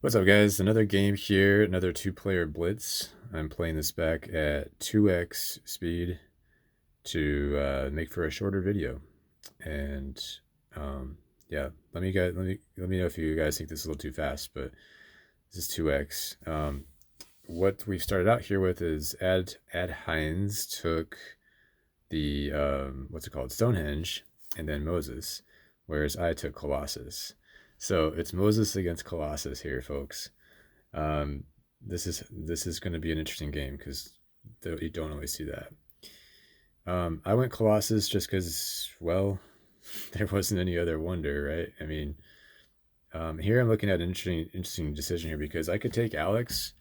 What's up, guys? Another game here, another two-player blitz. I'm playing this back at 2x speed to make for a shorter video. And yeah, let me know if you guys think this is a little too fast, but this is 2x. What we've started out here with is asdheinz took the what's it called, Stonehenge, and then Moses, whereas I took Colossus. So it's Moses against Colossus here, folks. Um, this is going to be an interesting game because you don't always see that. I went Colossus just because, well, there wasn't any other wonder, right? I mean, here I'm looking at an interesting decision here because I could take Alex,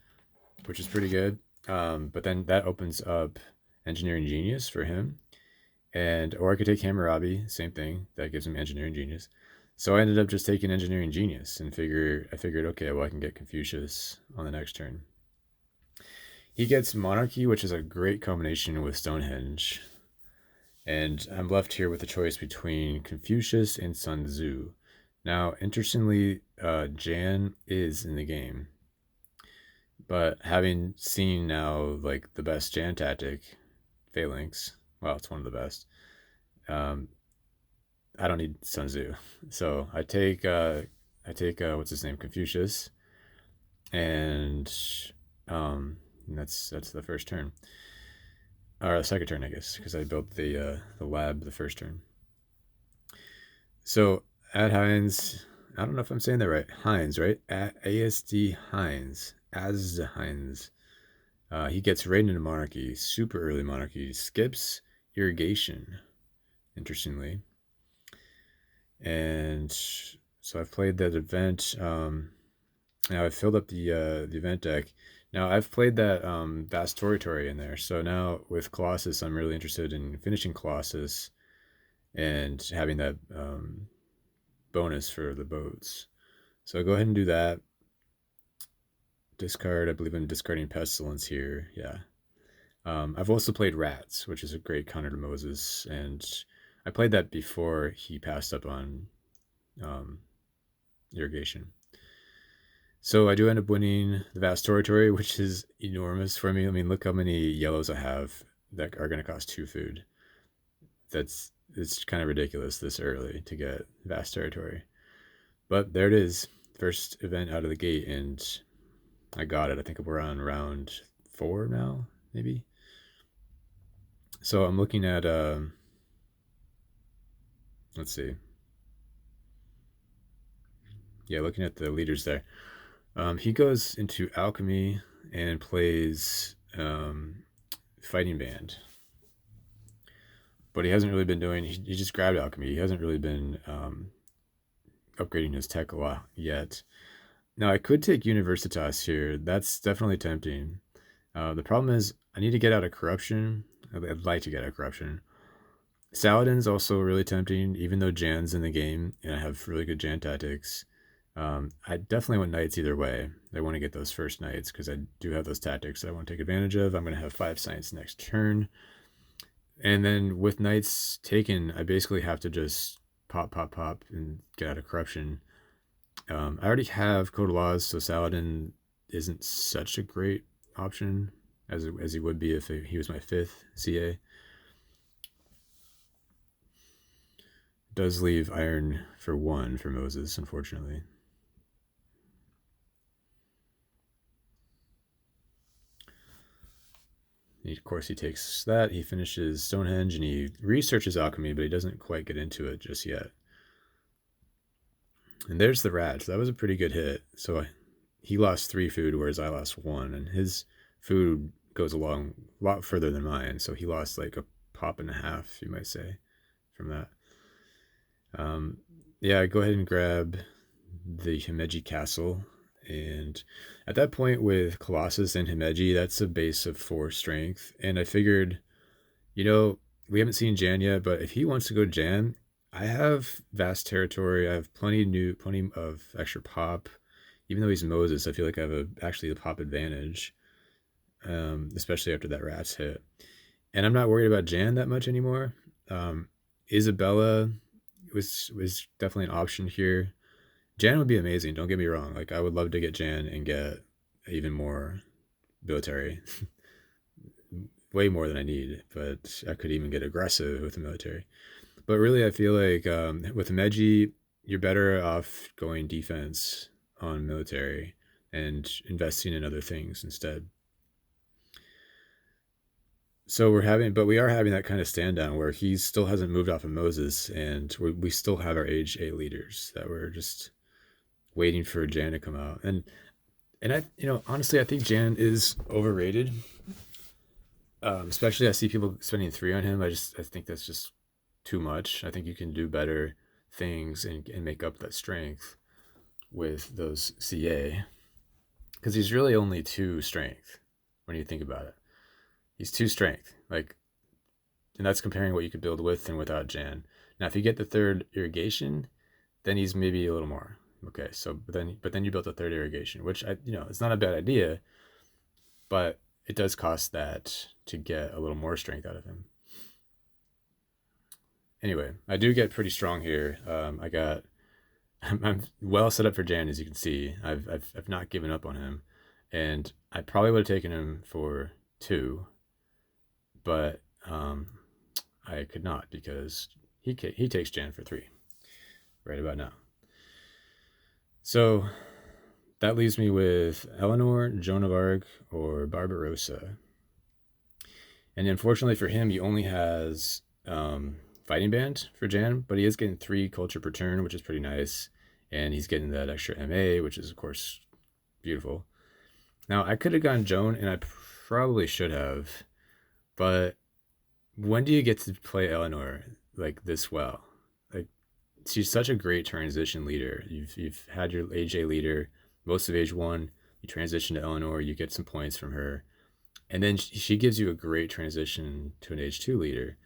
which is pretty good, but then that opens up Engineering Genius for him, and or I could take Hammurabi, same thing, that gives him Engineering Genius. So I ended up just taking Engineering Genius and I figured, okay, well, I can get Confucius on the next turn. He gets Monarchy, which is a great combination with Stonehenge. And I'm left here with a choice between Confucius and Sun Tzu. Now, interestingly, Jan is in the game. But having seen now like the best Jan tactic, Phalanx, well, it's one of the best. Um, I don't need Sun Tzu, so I take what's his name, Confucius, and um, that's the first turn, or the second turn, I guess, because I built the lab the first turn. So at Heinz, I don't know if I'm saying that right. Heinz, right? At ASD Heinz, as Heinz. He gets right into monarchy, super early monarchy, skips irrigation, interestingly. And so I've played that event. Now I've filled up the event deck. Now I've played that vast territory in there. So now with Colossus, I'm really interested in finishing Colossus and having that bonus for the boats. So go ahead and do that. Discard. I believe I'm discarding Pestilence here. Yeah. I've also played Rats, which is a great counter to Moses, and I played that before he passed up on um, irrigation. So I do end up winning the vast territory, which is enormous for me. I mean, look how many yellows I have that are going to cost 2 food. It's kind of ridiculous this early to get vast territory. But there it is, first event out of the gate, and I got it. I think we're on round 4 now, maybe. So I'm looking at let's see, yeah, looking at the leaders there. He goes into alchemy and plays fighting band, but he hasn't really been doing. He just grabbed alchemy. He hasn't really been upgrading his tech a lot yet. Now I could take Universitas here. That's definitely tempting. The problem is I need to get out of corruption. I'd like to get out of corruption. Saladin's also really tempting, even though Jan's in the game and I have really good Jan tactics. I definitely want knights either way. I want to get those first knights because I do have those tactics that I want to take advantage of. I'm going to have 5 science next turn. And then with knights taken, I basically have to just pop, pop, pop and get out of corruption. I already have Code of Laws, so Saladin isn't such a great option as he would be if he was my 5th CA. Does leave iron for 1 for Moses, unfortunately. Of course, he takes that. He finishes Stonehenge and he researches alchemy, but he doesn't quite get into it just yet. And there's the rat. So that was a pretty good hit. So he lost 3 food, whereas I lost 1. And his food goes along a lot further than mine. So he lost like a pop and a half, you might say, from that. Yeah, go ahead and grab the Himeji Castle. And at that point with Colossus and Himeji, that's a base of 4 strength. And I figured, we haven't seen Jan yet, but if he wants to go Jan, I have vast territory. I have plenty of extra pop. Even though he's Moses, I feel like I have actually a pop advantage, especially after that rats hit. And I'm not worried about Jan that much anymore. Isabella was definitely an option here. Jan would be amazing. Don't get me wrong. Like I would love to get Jan and get even more military, way more than I need. But I could even get aggressive with the military. But really, I feel like with Meji, you're better off going defense on military and investing in other things instead. So we are having that kind of stand down where he still hasn't moved off of Moses, and we still have our age 8 leaders that we're just waiting for Jan to come out. And honestly, I think Jan is overrated. Especially I see people spending 3 on him. I think that's just too much. I think you can do better things and make up that strength with those CA because he's really only 2 strength when you think about it. He's 2 strength, like, and that's comparing what you could build with and without Jan. Now, if you get the 3rd irrigation, then he's maybe a little more. Okay, so but then you built a 3rd irrigation, which it's not a bad idea, but it does cost that to get a little more strength out of him. Anyway, I do get pretty strong here. I'm well set up for Jan, as you can see. I've not given up on him, and I probably would have taken him for 2, but I could not because he takes Jan for 3 right about now. So that leaves me with Eleanor, Joan of Arc, or Barbarossa. And unfortunately for him, he only has fighting band for Jan, but he is getting 3 culture per turn, which is pretty nice. And he's getting that extra MA, which is, of course, beautiful. Now, I could have gone Joan, and I probably should have, but when do you get to play Eleanor like this well? Like, she's such a great transition leader. You've had your AJ leader most of age 1. You transition to Eleanor, you get some points from her, and then she gives you a great transition to an age 2 leader.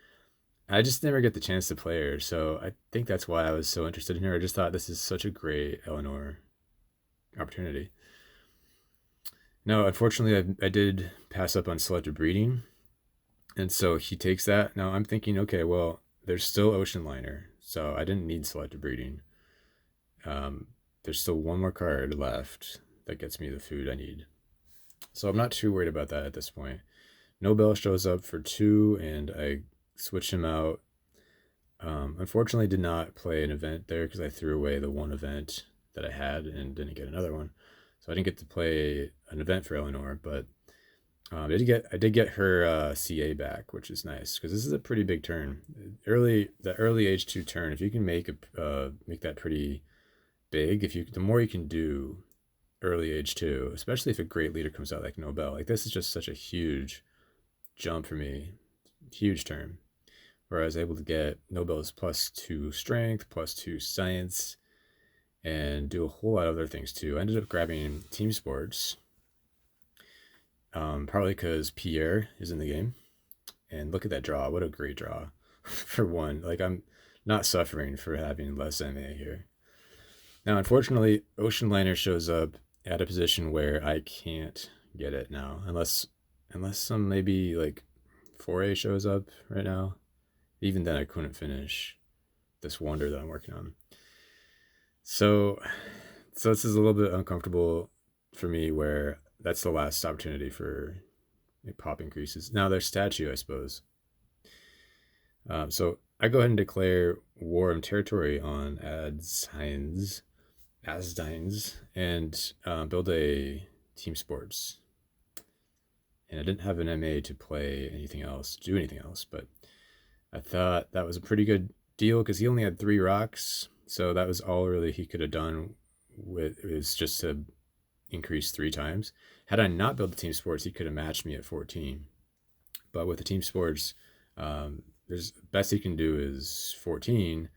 I just never get the chance to play her, so I think that's why I was so interested in her. I just thought this is such a great Eleanor opportunity. No, unfortunately, I did pass up on selective breeding, and so he takes that. Now I'm thinking, okay, well, there's still Ocean Liner, so I didn't need selective breeding. There's still 1 more card left that gets me the food I need, so I'm not too worried about that at this point. Nobel shows up for 2, and I switch him out. Unfortunately, did not play an event there because I threw away the 1 event that I had and didn't get another one, so I didn't get to play an event for Eleanor. But I did get her CA back, which is nice because this is a pretty big turn. The early age 2 turn, if you can make that pretty big, the more you can do early age 2, especially if a great leader comes out like Nobel. Like this is just such a huge jump for me, huge turn. Where I was able to get Nobel's +2 strength, +2 science, and do a whole lot of other things too. I ended up grabbing team sports, probably because Pierre is in the game. And look at that draw. What a great draw for 1. Like I'm not suffering for having less MA here. Now, unfortunately, Ocean Liner shows up at a position where I can't get it now, unless some maybe like 4A shows up right now. Even then, I couldn't finish this wonder that I'm working on. So this is a little bit uncomfortable for me, where that's the last opportunity for pop increases. Now there's statue, I suppose. So I go ahead and declare war and territory on asdheinz, and build a team sports. And I didn't have an MA to play anything else, do anything else, but I thought that was a pretty good deal because he only had 3 rocks, so that was all really he could have done. With it was just to increase 3 times. Had I not built the team sports, he could have matched me at 14. But with the team sports, there's best he can do is 14,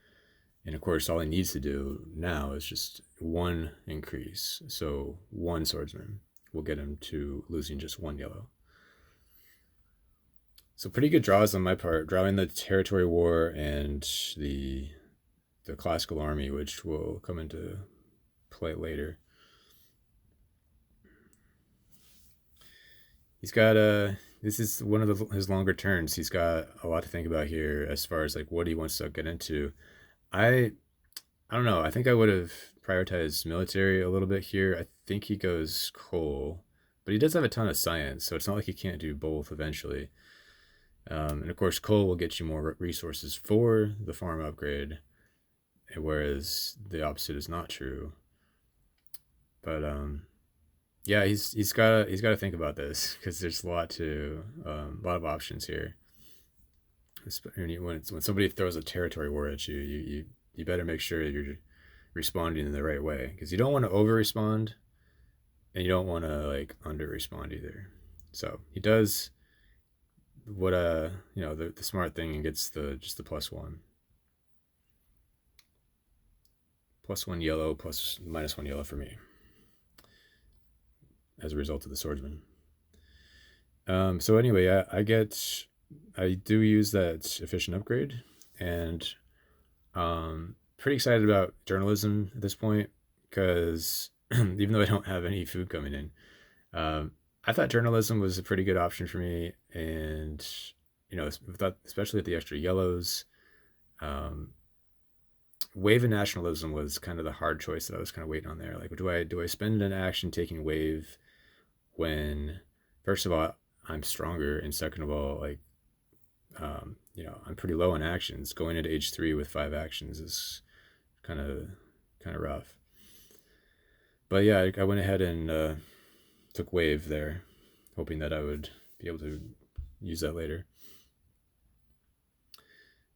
and of course all he needs to do now is just 1 increase. So 1 swordsman will get him to losing just 1 yellow. So pretty good draws on my part, drawing the territory war and the classical army, which will come into play later. He's got this is one of his longer turns. He's got a lot to think about here as far as like what he wants to get into. I don't know. I think I would have prioritize military a little bit here. I think he goes coal, but he does have a ton of science, so it's not like he can't do both eventually. And of course, coal will get you more resources for the farm upgrade, whereas the opposite is not true. But yeah, he's got to think about this because there's a lot of options here. When somebody throws a territory war at you, you better make sure you're responding in the right way because you don't want to over respond and you don't want to like under respond either. So he does what the smart thing and gets the just the plus one yellow plus -1 yellow for me as a result of the swordsman. So anyway, I do use that efficient upgrade, and pretty excited about journalism at this point because even though I don't have any food coming in, I thought journalism was a pretty good option for me, and especially with the extra yellows. Um, Wave and nationalism was kind of the hard choice that I was kind of waiting on there. Like, do I spend an action taking wave when, first of all, I'm stronger, and second of all, like, I'm pretty low on actions. Going into H3 with 5 actions is kind of rough. But yeah, I went ahead and took wave there, hoping that I would be able to use that later.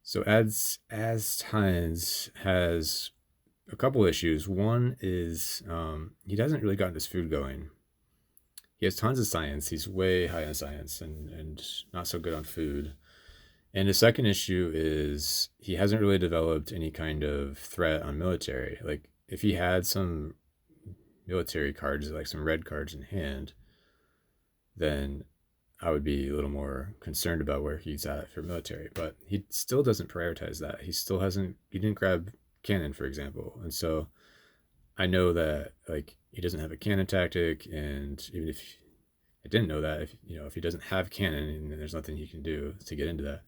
So asdheinz has a couple issues. One is he hasn't really gotten his food going. He has tons of science. He's way high on science and not so good on food. And the second issue is he hasn't really developed any kind of threat on military. Like if he had some military cards, like some red cards in hand, then I would be a little more concerned about where he's at for military. But he still doesn't prioritize that. He didn't grab cannon, for example. And so I know that like he doesn't have a cannon tactic, and even if I didn't know that, if he doesn't have cannon, and there's nothing he can do to get into that.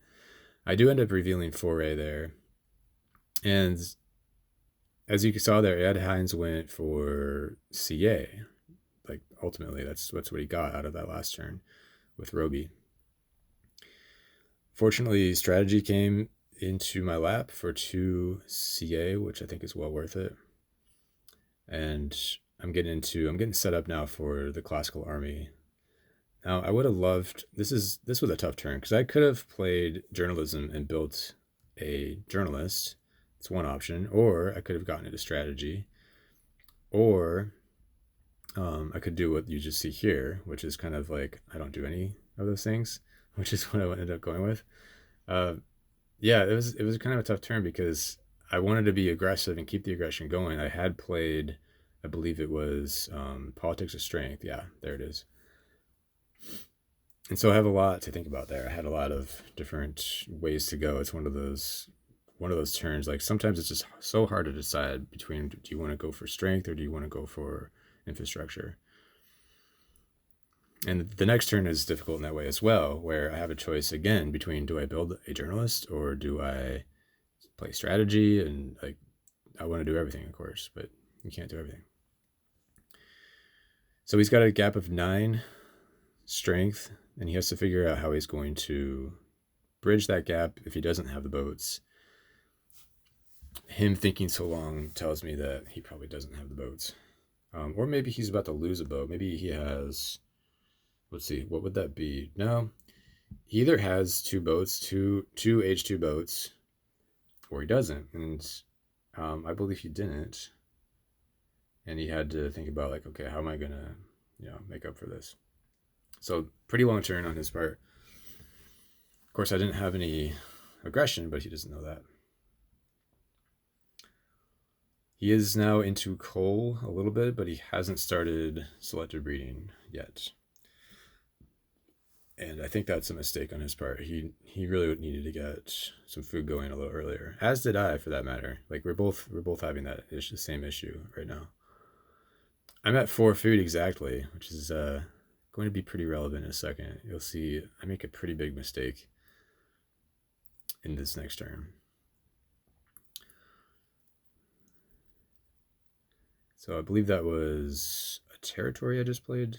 I do end up revealing foray there. And as you saw there, asdheinz went for CA. Like ultimately that's what he got out of that last turn with Roby. Fortunately, strategy came into my lap for 2 CA, which I think is well worth it. And I'm getting set up now for the classical army. Now I would have loved this was a tough turn because I could have played journalism and built a journalist. It's one option, or I could have gotten into strategy, or I could do what you just see here, which is kind of like I don't do any of those things, which is what I ended up going with. Uh, yeah, it was kind of a tough turn because I wanted to be aggressive and keep the aggression going. I had played, I believe it was politics of strength. Yeah, there it is. And so I have a lot to think about there. I had a lot of different ways to go. It's one of those turns. Like sometimes it's just so hard to decide between do you want to go for strength or do you want to go for infrastructure. And the next turn is difficult in that way as well, where I have a choice again between do I build a journalist or do I play strategy, and like I want to do everything, of course, but you can't do everything. So he's got a gap of 9 strength, and he has to figure out how he's going to bridge that gap if he doesn't have the boats. Him thinking so long tells me that he probably doesn't have the boats. Or maybe he's about to lose a boat. Maybe he has, let's see, what would that be? No, he either has 2 boats, two H2 boats, or he doesn't. And I believe he didn't. And he had to think about like, okay, how am I going to, make up for this? So pretty long turn on his part. Of course, I didn't have any aggression, but he doesn't know that. He is now into coal a little bit, but he hasn't started selective breeding yet. And I think that's a mistake on his part. He really needed to get some food going a little earlier, as did I, for that matter. Like we're both having the same issue right now. I'm at 4 food exactly, which is going to be pretty relevant in a second. You'll see I make a pretty big mistake in this next turn. So I believe that was a territory I just played.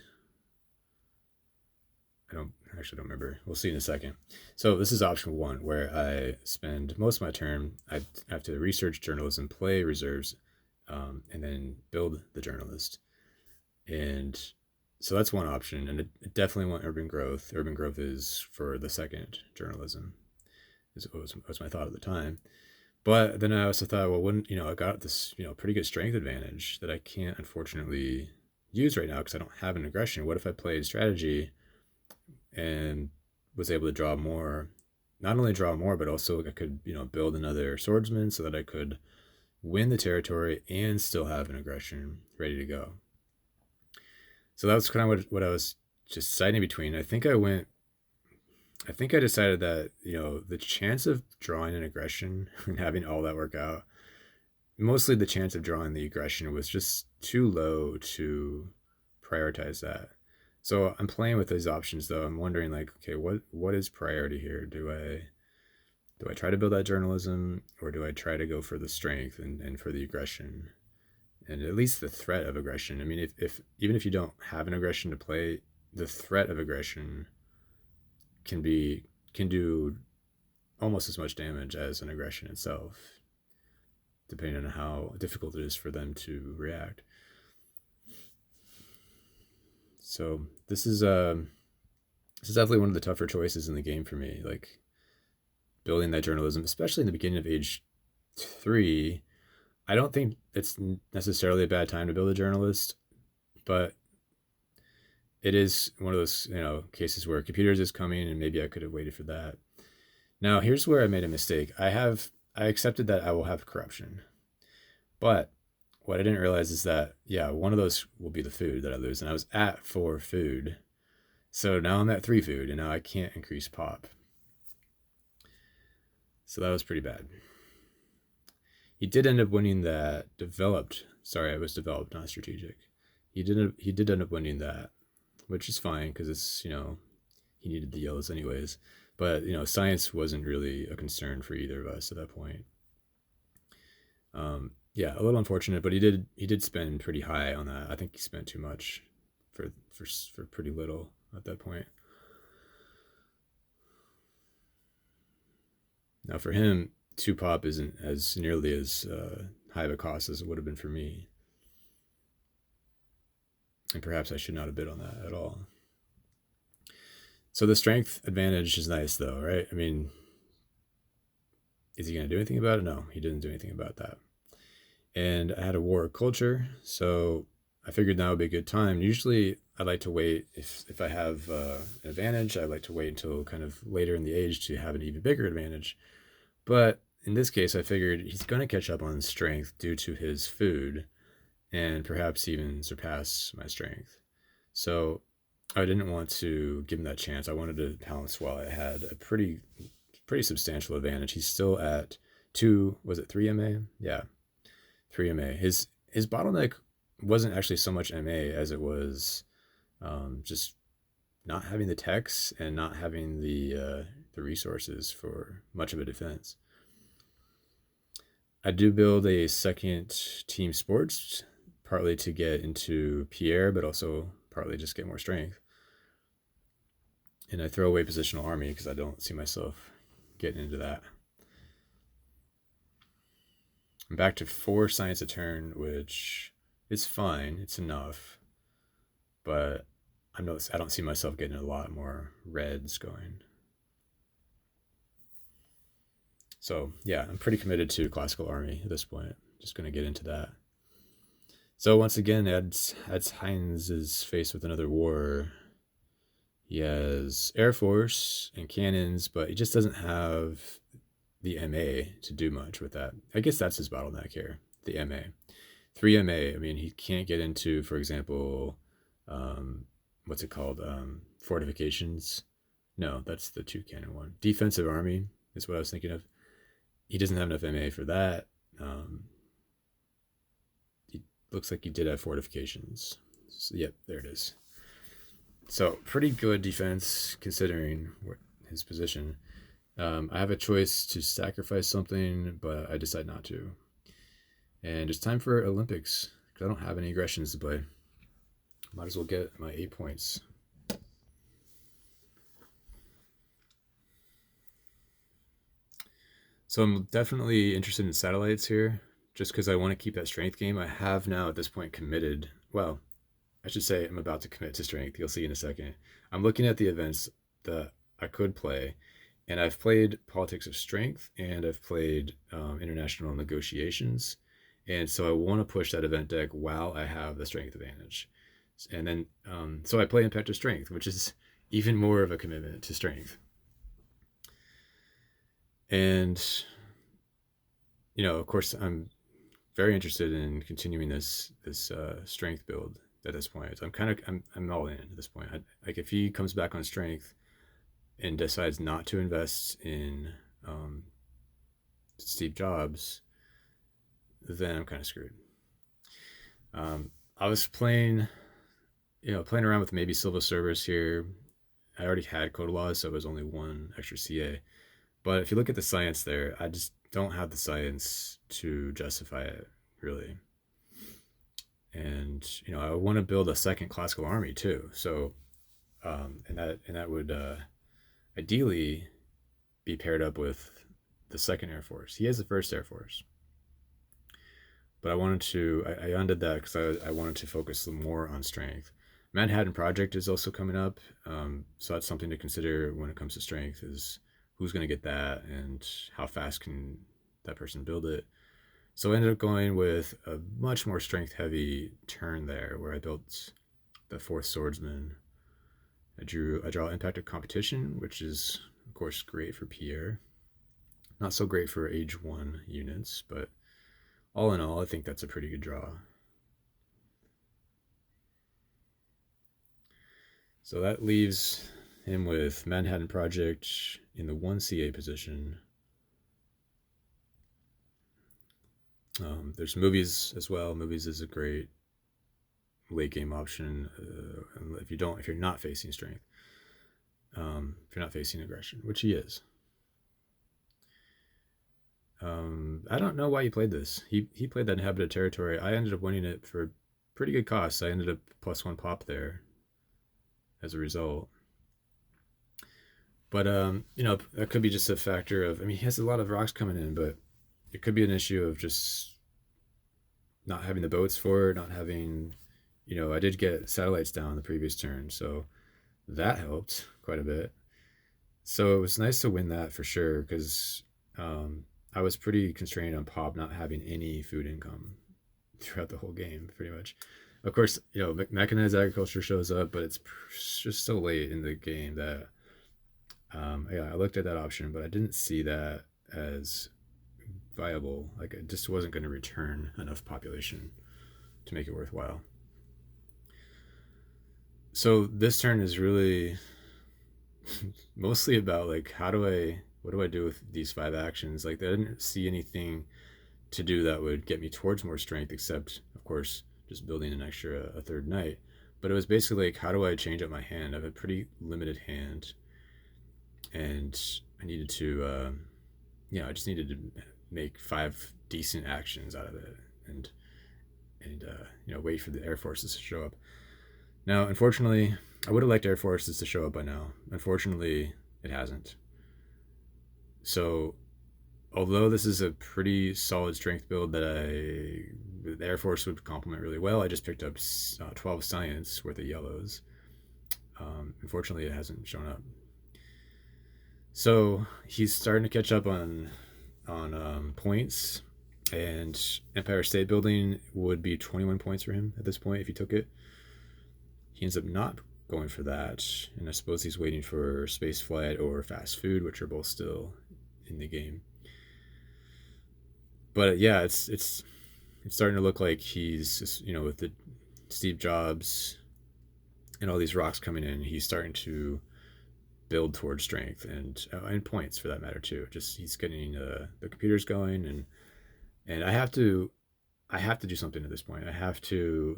I don't remember. We'll see in a second. So this is option one, where I spend most of my turn. I have to research journalism, play reserves, and then build the journalist. And so that's one option, and it definitely want urban growth. Urban growth is for the second journalism. Was my thought at the time. But then I also thought, well, wouldn't I got this pretty good strength advantage that I can't unfortunately use right now because I don't have an aggression. What if I played strategy and was able to draw more? Not only draw more, but also I could build another swordsman so that I could win the territory and still have an aggression ready to go. So that was kind of what I was just deciding between. I think I decided that the chance of drawing an aggression and having all that work out, mostly the chance of drawing the aggression was just too low to prioritize that. So I'm playing with these options though. I'm wondering like, okay, what is priority here? Do I try to build that journalism, or do I try to go for the strength and for the aggression? And at least the threat of aggression. I mean, if even if you don't have an aggression to play, the threat of aggression can do almost as much damage as an aggression itself, depending on how difficult it is for them to react. So this is definitely one of the tougher choices in the game for me. Like building that journalism, especially in the beginning of age 3. I don't think it's necessarily a bad time to build a journalist, but it is one of those cases where computers is coming, and maybe I could have waited for that. Now here's where I made a mistake. I accepted that I will have corruption, but what I didn't realize is that one of those will be the food that I lose, and I was at 4 food, so now I'm at 3 food, and now I can't increase pop. So that was pretty bad. He did end up winning that developed. Sorry, it was developed, not strategic. He did end up winning that, which is fine because it's he needed the yellows anyways. But science wasn't really a concern for either of us at that point. Yeah, a little unfortunate, but he did spend pretty high on that. I think he spent too much for pretty little at that point. Now for him, 2 pop isn't as nearly as high of a cost as it would have been for me, and perhaps I should not have bid on that at all. So the strength advantage is nice though, right? I mean, is he going to do anything about it? No, he didn't do anything about that. And I had a war culture, so I figured now would be a good time. Usually I like to wait, if I have an advantage, I like to wait until kind of later in the age to have an even bigger advantage. But in this case, I figured he's going to catch up on strength due to his food, and perhaps even surpass my strength. So I didn't want to give him that chance. I wanted to pounce while I had a pretty substantial advantage. He's still at 3 MA? Yeah, 3 MA. His bottleneck wasn't actually so much MA as it was just not having the techs and not having the resources for much of a defense. I do build a second team sports, partly to get into Pierre, but also partly just get more strength. And I throw away positional army because I don't see myself getting into that. I'm back to 4 science a turn, which is fine. It's enough. But I don't see myself getting a lot more reds going. So yeah, I'm pretty committed to classical army at this point. Just going to get into that. So once again, asdheinz is faced with another war. He has Air Force and cannons, but he just doesn't have the MA to do much with that. I guess that's his bottleneck here, the MA. 3 MA, I mean, he can't get into, for example, what's it called? Fortifications. No, that's the 2 cannon one. Defensive army is what I was thinking of. He doesn't have enough MA for that. He looks like he did have fortifications. So, yep, there it is. So pretty good defense considering his position. I have a choice to sacrifice something, but I decide not to. And it's time for Olympics because I don't have any aggressions to play. Might as well get my 8 points. So I'm definitely interested in satellites here, just because I want to keep that strength game. I have now at this point committed. Well, I should say I'm about to commit to strength. You'll see in a second. I'm looking at the events that I could play, and I've played Politics of Strength and I've played International Negotiations. And so I want to push that event deck while I have the strength advantage. And then, so I play Impact of Strength, which is even more of a commitment to strength. And, of course, I'm very interested in continuing this strength build at this point. So I'm all in at this point. Like if he comes back on strength and decides not to invest in Steve Jobs, then I'm kind of screwed. I was playing around with maybe Silva Service here. I already had Colossus, so it was only one extra CA. But if you look at the science there, I just don't have the science to justify it, really. And I want to build a second classical army too. So, and that would ideally be paired up with the second Air Force. He has the first Air Force, but I undid that because I wanted to focus more on strength. Manhattan Project is also coming up, so that's something to consider when it comes to strength. Is who's going to get that and how fast can that person build it. So I ended up going with a much more strength heavy turn there, where I built the fourth swordsman. I draw Impact of Competition, which is of course great for Pierre. Not so great for age 1 units, but all in all, I think that's a pretty good draw. So that leaves him with Manhattan Project in the 1 CA position. There's movies as well. Movies is a great late game option if you're not facing strength, if you're not facing aggression, which he is. I don't know why he played this. He played that Inhabited Territory. I ended up winning it for pretty good cost. I ended up +1 pop there as a result. But that could be just a factor of, he has a lot of rocks coming in, but it could be an issue of just not having the boats for it, not having, I did get satellites down the previous turn, so that helped quite a bit. So it was nice to win that for sure, because I was pretty constrained on Pop not having any food income throughout the whole game, pretty much. Of course, mechanized agriculture shows up, but it's just so late in the game that I looked at that option, but I didn't see that as viable. Like, it just wasn't going to return enough population to make it worthwhile. So this turn is really mostly about like, what do I do with these 5 actions? Like, I didn't see anything to do that would get me towards more strength, except of course just building an extra a third knight. But it was basically like, how do I change up my hand? I have a pretty limited hand, and I needed to I just needed to make 5 decent actions out of it, and wait for the Air Forces to show up. Now, unfortunately, I would have liked Air Forces to show up by now. Unfortunately, it hasn't. So, although this is a pretty solid strength build that the Air Force would complement really well, I just picked up 12 science worth of yellows. Unfortunately, it hasn't shown up. So he's starting to catch up on points, and Empire State Building would be 21 points for him at this point if he took it. He ends up not going for that, and I suppose he's waiting for space flight or fast food, which are both still in the game. But yeah, it's starting to look like he's just, with the Steve Jobs and all these rocks coming in, he's starting to build towards strength and points for that matter too. Just he's getting the computers going, and I have to do something at this point.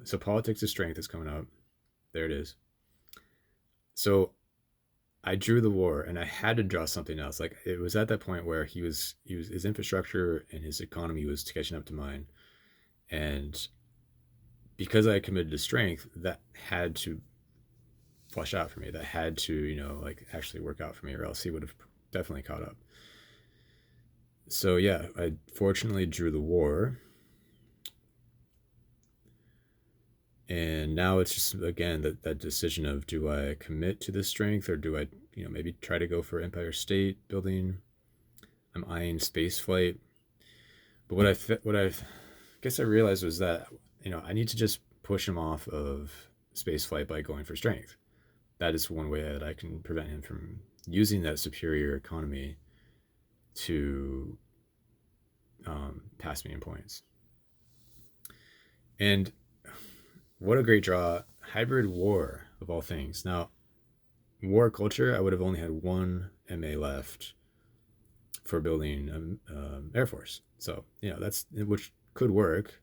So Politics of Strength is coming up. There it is. So I drew the war, and I had to draw something else. Like, it was at that point where his infrastructure and his economy was catching up to mine, and because I committed to strength, that had to flush out for me. That had to, like actually work out for me, or else he would have definitely caught up. So yeah, I fortunately drew the war. And now it's just, again, that decision of, do I commit to this strength, or do I, maybe try to go for Empire State Building? I'm eyeing space flight. But what I guess I realized was that, I need to just push him off of space flight by going for strength. That is one way that I can prevent him from using that superior economy to pass me in points. And what a great draw. Hybrid war, of all things. Now, war culture, I would have only had one MA left for building Air Force. So, that's, which could work.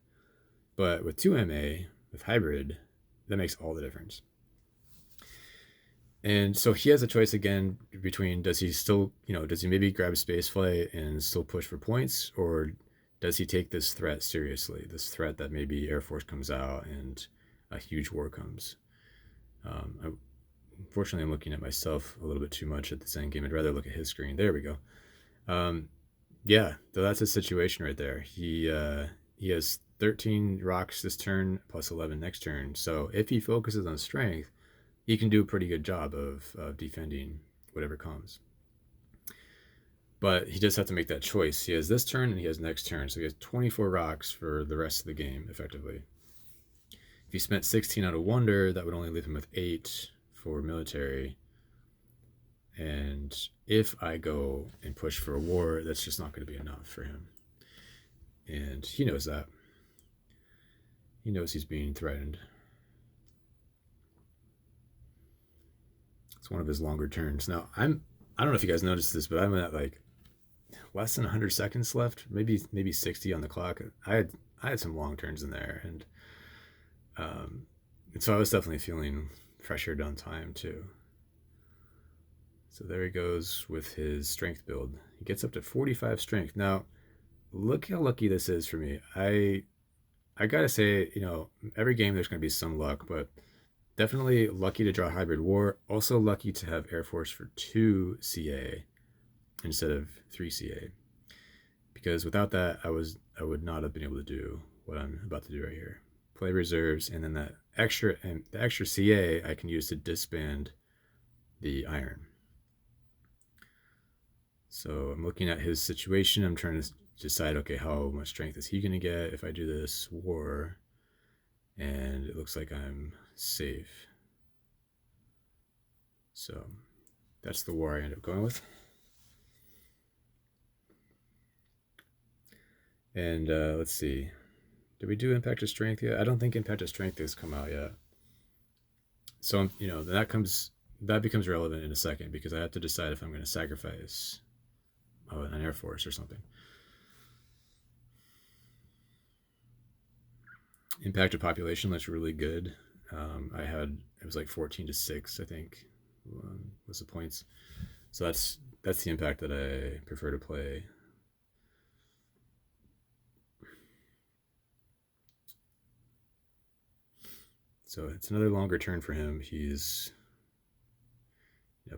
But with 2 MA, with hybrid, that makes all the difference. And so he has a choice again between, does he still, does he maybe grab space flight and still push for points, or does he take this threat seriously? This threat that maybe Air Force comes out and a huge war comes. Unfortunately, I'm looking at myself a little bit too much at this end game. I'd rather look at his screen. There we go. Yeah, so that's his situation right there. He has 13 rocks this turn plus 11 next turn. So if he focuses on strength, he can do a pretty good job of defending whatever comes. But he does have to make that choice. He has this turn and he has next turn. So he has 24 rocks for the rest of the game, effectively. If he spent 16 out of Wonder, that would only leave him with 8 for military. And if I go and push for a war, that's just not going to be enough for him. And he knows that. He knows he's being threatened. It's one of his longer turns. Now, I don't know if you guys noticed this, but I'm at like less than 100 seconds left, maybe 60 on the clock. I had some long turns in there, and so I was definitely feeling pressured on time too. So there he goes with his strength build. He gets up to 45 strength. Now, look how lucky this is for me. I gotta say, every game there's gonna be some luck, but definitely lucky to draw hybrid war. Also lucky to have Air Force for 2 CA instead of 3 CA, because without that, I would not have been able to do what I'm about to do right here. Play reserves, and then the extra CA I can use to disband the iron. So I'm looking at his situation. I'm trying to decide, okay, how much strength is he going to get if I do this war? And it looks like I'm safe. So that's the war I end up going with. And let's see. Did we do Impact of Strength yet? I don't think Impact of Strength has come out yet. So, that becomes relevant in a second, because I have to decide if I'm going to sacrifice an Air Force or something. Impact of population looks really good. It was like 14-6, I think, was the points. So that's the impact that I prefer to play. So it's another longer turn for him. He's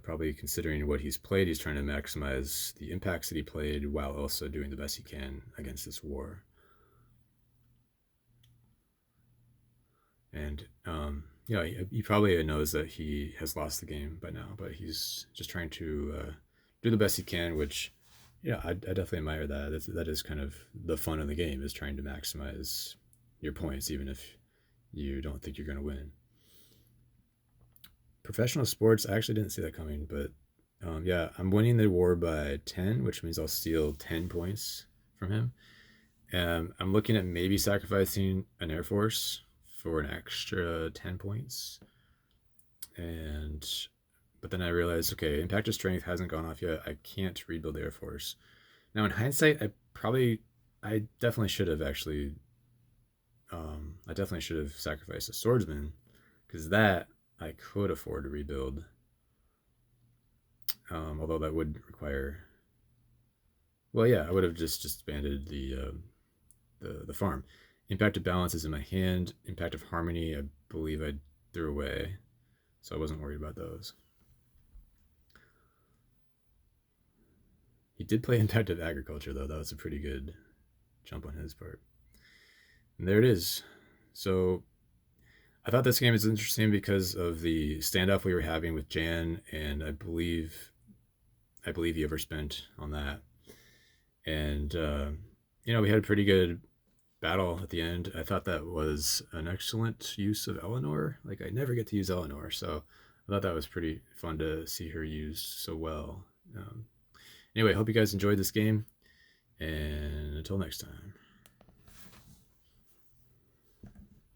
probably considering what he's played. He's trying to maximize the impacts that he played while also doing the best he can against this war. And he probably knows that he has lost the game by now, but he's just trying to do the best he can, which, I definitely admire that. That is kind of the fun of the game, is trying to maximize your points, even if you don't think you're going to win. Professional sports, I actually didn't see that coming, but I'm winning the war by 10, which means I'll steal 10 points from him. I'm looking at maybe sacrificing an Air Force for an extra 10 points. But then I realized, okay, Impact of Strength hasn't gone off yet. I can't rebuild the Air Force. Now, in hindsight, I definitely should have actually, I definitely should have sacrificed a swordsman, because that I could afford to rebuild. Although that would require, I would have just disbanded the farm. Impact of Balance is in my hand. Impact of Harmony, I believe I threw away, so I wasn't worried about those. He did play Impact of Agriculture, though. That was a pretty good jump on his part. And there it is. So I thought this game is interesting because of the standoff we were having with Jan, and I believe he overspent on that. And we had a pretty good battle at the end. I thought that was an excellent use of Eleanor. Like, I never get to use Eleanor, so I thought that was pretty fun to see her used so well. Anyway, hope you guys enjoyed this game, and until next time.